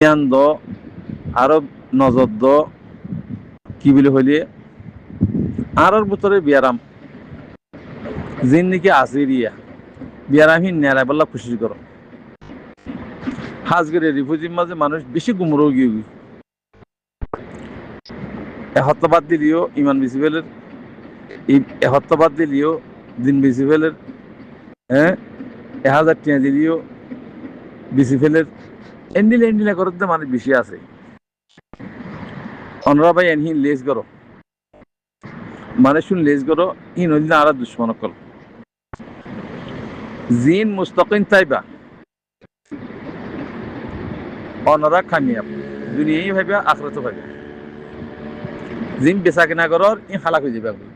জ্ঞান দ আরো নজর দ কি বলে হইলে আরোর ভিতরে বিয়ারাম জিন নাকি আসিরিয়া বিয়ারাম হি নেলা বল্লা খুশি করো হাজগের রিফিউজির মাঝে মানুষ বেশি গুমরো গিয়ে হত্যবাদ দিলিও ইমান বিসিবেলের হত্যবাদ দিলিও দিন বিসিবেলের হ্যাঁ 1000 টাকা দিলিও বিসিফেলের এন্ডিলা করতে মানুষ বেশি আছে অনরা ভাই এনহি লেজ করো মানে শুন লেজ করো ই নদী আর দুশ্মন কল জিন মুস্তাকিন তাইবা অনরা খামিয়াব দুনিয়াই ভাইবা আখরাতও ভাইবা জিন বেচা কিনা করর ই খালাক হয়ে যাবে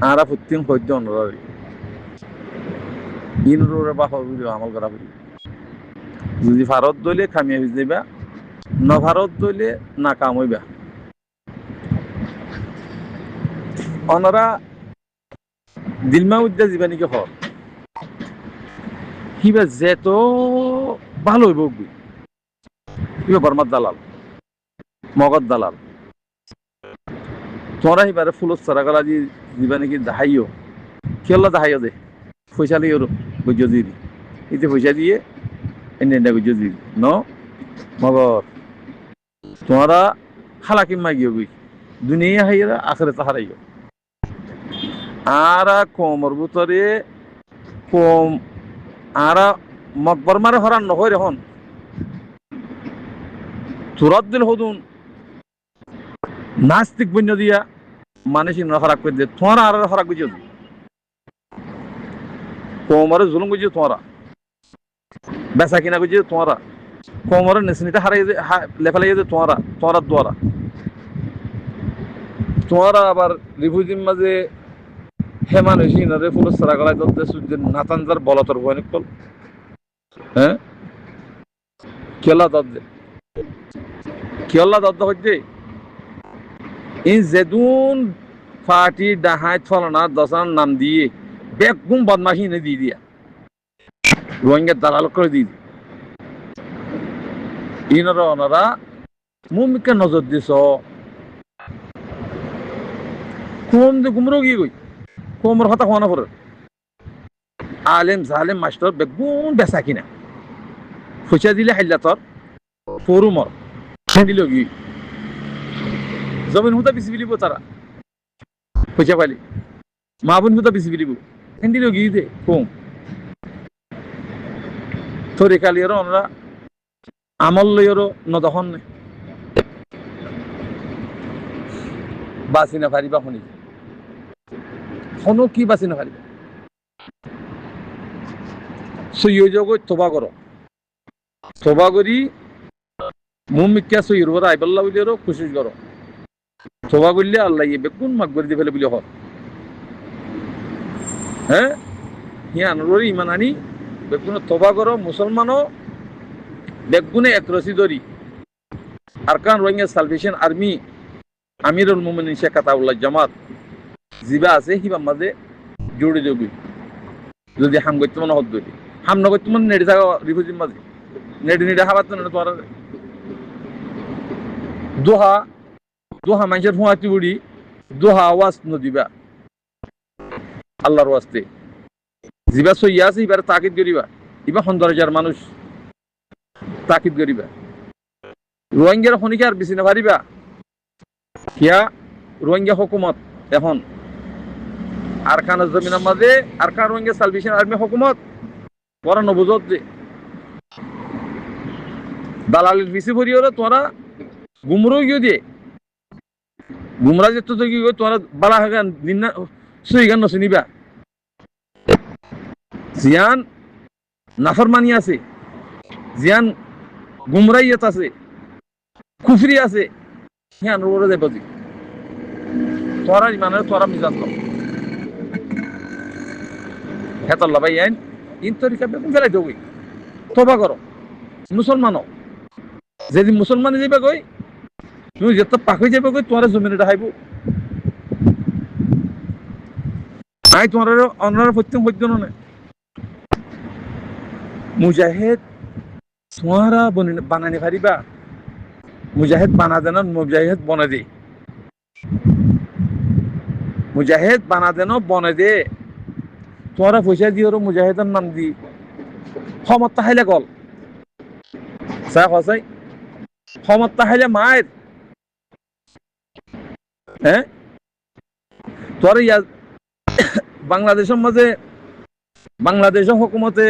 আরা ফুটিং সহ্য অনরা ইনরে বা হবিল আমল করা বলি যদি ভারত দইলে খামিয়া হয়ে যাবা ন ভারত দইলে না কাম হইবা অনরা দিলমা উদ্যা জীবানীকে হর কিবা যেত ভালো হইব কিবা বর্মার দালাল মগজ দালাল তোমরা এবারে ফুলত সারাগালা দি দিবা নাকি দাহাইও কেলা দাহাইও দে পয়সা লিয়ে বুঝিয়ে দিবি এতে পয়সা দিয়ে এনে বুঝিয়ে দিবি ন মগর তোমরা হালাকি মাগিও গই দুনিয়া হাইরা আখরে তাহারাইও আরা কমর ভিতরে কম আরা বর্মারে হরান নহয় এখন তুরাত দিল হদুন নাস্তিক বন্য দিয়া মানুষ হরাক করে দিয়ে তোমারা আর হরাক বুঝিয়ে দিই কোমরে জুলুম বুঝিয়ে তোমারা বেচা কিনা বুঝিয়ে তোমারা কোমরে নেসনিটা হারাই লেফালাই যে তোমারা দ্বারা তোমারা আবার রিফিউজির মাঝে হেমান হয়েছি ইনারে ফুল সারা গলায় দতে সূর্যের নাতানজার বলতর ভয়ানক কল হ্যাঁ কেলা দদ্দে কেলা দদ্দ হচ্ছে ইন যেদুন ফাটি ডাহাই ফলনা দশান নাম দিয়ে বেগুম বদমাশি এনে দিয়ে দিয়া রোহিঙ্গার দালাল করে দিয়ে দি ইনারা ওনারা মুমিকে নজর দিছ কম যে গুমরো গিয়ে গই কোমর হতা হওয়ানো করে আলেম জালেম মাস্টার বেগুন বেচা কিনা পয়সা দিলে হাইলা তোর ফরুমর দিল গিয়ে জমিন হুতা বেশি বিলিব তারা পয়সা পাইলে মা বোন হুতা বেশি বিলিব দিল গিয়ে দে কম থরে কালিয়ারও আমরা আমল লইয়ারও নদহন নেই বাঁচি না পারিবা শুনি শোনো কি বাঁচি না পারিবা সৈয়জগত তোবা করো তোবা করি মুমিকা সৈয়র বড় আইবাল্লা বলিয়ারও খুশি করো তোবা করলে আল্লাহ ইয়ে বেগুন মাগ করে দিয়ে ফেলে বলি হর হ্যাঁ হিয়া আনরি ইমান আনি বেগুন তোবা করো মুসলমানও বেগুনে একরসি ধরি আরকান রোহিঙ্গা সালভেশন আর্মি আমিরুল মুমিনিন শেখ আতাউল্লাহ জামাত জিবা আছে হিবা মাঝে জুড়ে যাবি যদি হাম করতে মনে হত ধরি হাম নগর তোমার নেড়ে থাকা রিফিউজির মাঝে নেড়ে হাবাত না তোমার দোহা দোহা মানুষের হুঁয়াতি বুড়ি দোহা আওয়াজ নদিবা আল্লাহর ওয়াস্তে জিবা সইয়া আছে এবার তাকিদ করিবা ইবা 15,000 মানুষ তাকিদ করিবা রোহিঙ্গার খনিকে আর বেশি না পারিবা কিয়া রোহিঙ্গা হুকুমত এখন আরকানের জমিনের মাঝে আরকান রোহিঙ্গা সালভেশন আর্মি হুকুমত তোরা নবুজত যে দালালির বেশি ভরি হলো তোরা গুমরো গিয়ে দিয়ে গুমরা যেত তো কি তোরা বাড়া হাগান দিন না সই গান নচিনিবা জিয়ান নাফরমানি আছে জিয়ান গুমরাইয়ত আছে কুফরি আছে হ্যাঁ অনুরোধ দেব তোরা মানে তোরা মিজান কর হেতল্লা ভাই আইন ইন তরিকা বেগুন ফেলাই দেবই তোবা করো মুসলমানও যেদিন মুসলমানে যাবে কই তুমি যত পাখি যাবে কই তোমার জমিনে দেখাইব আই তোমার অনার প্রত্যেক পর্যন্ত মুজাহিদ তোমারা বানানি পারিবা মুজাহিদ বানা দেন মুজাহিদ বনে দে মুজাহিদ বানা দেন বনে দে তোমারা পয়সা দিও মুজাহিদের নাম দি ক্ষমতা হাইলে গল চাই সঁচাই ক্ষমতা হাইলে মায়ের হ্যাঁ তোর ইয়া বাংলাদেশের মাঝে বাংলাদেশের হুকুমতে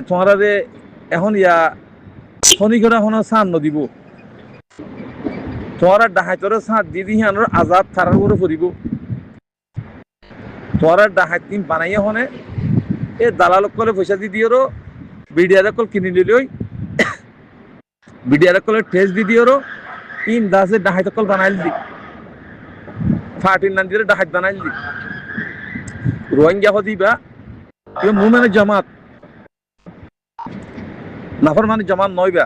তোমারা এখন ইয়া শনিগড় এখন চান নদিব তোমারা ডাহাইতরে চাঁদ দি দি আনোর আজাদ থারার উপরে পড়িব তোমারা ডাহাই টিম বানাইয়া হনে দালালক কলে পয়সা দি দিও বিডিআর কল কিনি লিলই বিডিআর কলের ঠেস দি দিও ইন দাসে ডাহাইত কল বানাইল দি ফাটির নান দিয়ে ডাহাইত বানাইল দি রোহিঙ্গা হদিবা মুমেনে জামাত নাফর মানে জামাত নয়বা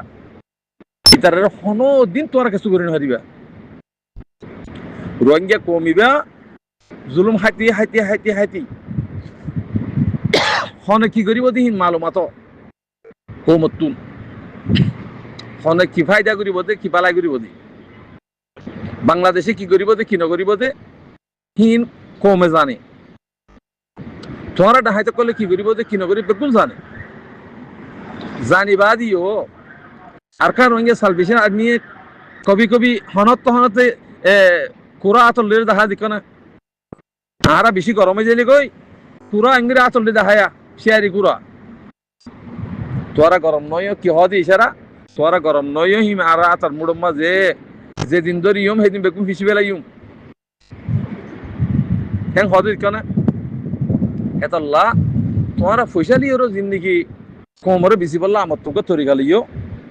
ইতারের কোনো দিন তোরা কিছু করে হারিবা রোহিঙ্গা কমিবা জুলুম হাইতি হাইতি হাইতি হাইতি হনে কি করিব দিহিন মালুমাত কৌমতুন হনে কি ফায়দা করিব দে কি পালাই করিব দে বাংলাদেশে কি করিব দে কি নকরিব দে হিন কমে জানে তোরা ডাহাইতে করলে কি করিব দে কি নকরিব বেকুল জানে জানিবা দিও আর কার রোহিঙ্গা সালভেশন আর্মি কবি কবি হনত হনতে কুরা আতলের দেখা দিক না আরা বেশি গরমে যাইলে কই কুরা আঙ্গিরে আতলে দেখায়া শেয়ারি কুরা তোরা গরম নয় কি হদি ইশারা তোরা গরম নয় হিম আরা আতার মুড়ম মাঝে যেদিন ধরি ইয়ম সেদিন বেকুম ফিসি বেলা ইয়ম হ্যাঁ হদি কেন এতল্লা তোরা পয়সা লিওর জিন্দিগি কোমরে বেশি বললা আমার তোকে তরি গালিও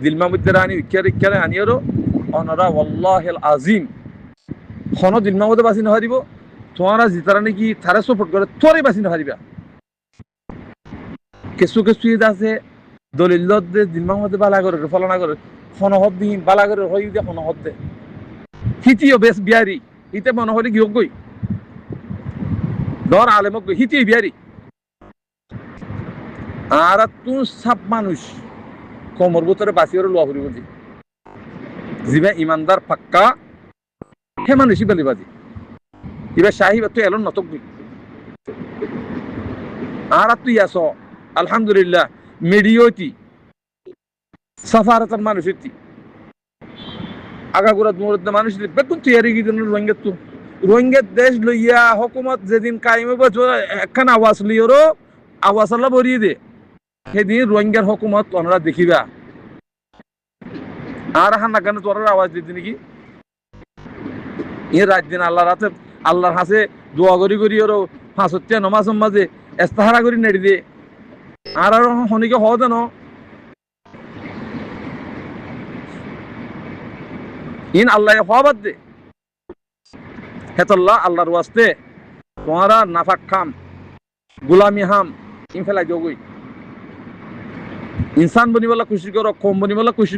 দিলমা মধ্যে আনি ইচ্ছারে ইচ্ছারে আনিও অনরা ওয়াল্লাহিল আজিম খন দিলমা মধ্যে বাঁচি নহারিব তোমরা জিতারা নাকি তারা সাপোর্ট করে তোরে বাঁচি নহারিবা কেঁচু কেঁচু ঈদ আছে দলিল দে দিলমা মধ্যে বালা করে ফলনা করে খনহত দিন বালা করে হই দে খনহত দে হিতিও বেশ বিয়ারি ইতে মনে হলে কি গই দর আলেমক হিতি বিয়ারি আর তুই সব মানুষ কোমর ভিতরে বাঁচি ওর লোয়া ফুরিব যিবা ইমানদার পাক্কা হে মানুষই বেলি বাজি এবার সাহিব তুই এলন নতক আর তুই আস আলহামদুলিল্লাহ মিডিয়তি সাফারতার মানুষ আগাগোড়া মুরদ্দা মানুষ বেতন তৈরি গিয়ে রোহিঙ্গা তো রোহিঙ্গার দেশ লইয়া হকুমত যেদিন কায়েম একখান আওয়াজ লিওরও আওয়াজ আল্লাহ বরিয়ে দে সেদিন রোহিঙ্গার হকুমত ওনারা দেখিবা আর হান্না কেন তোর আওয়াজ দিতে নাকি এ রাত দিন আল্লাহ রাতে আল্লাহর হাসে দোয়া করি করি ওর ফাঁসত্তিয়া নমাজ মাঝে এস্তাহারা করি নেড়ি দে আর হনিকে হওয়া দেন ইন আল্লাহ হওয়া বাদ দে হেতল্লাহ আল্লাহর ওয়াস্তে তোমারা নাফাক খাম গুলামি হাম ইন ফেলাই যোগই ইনসান বনিবলা খুশি করো কম বনিবলা খুশি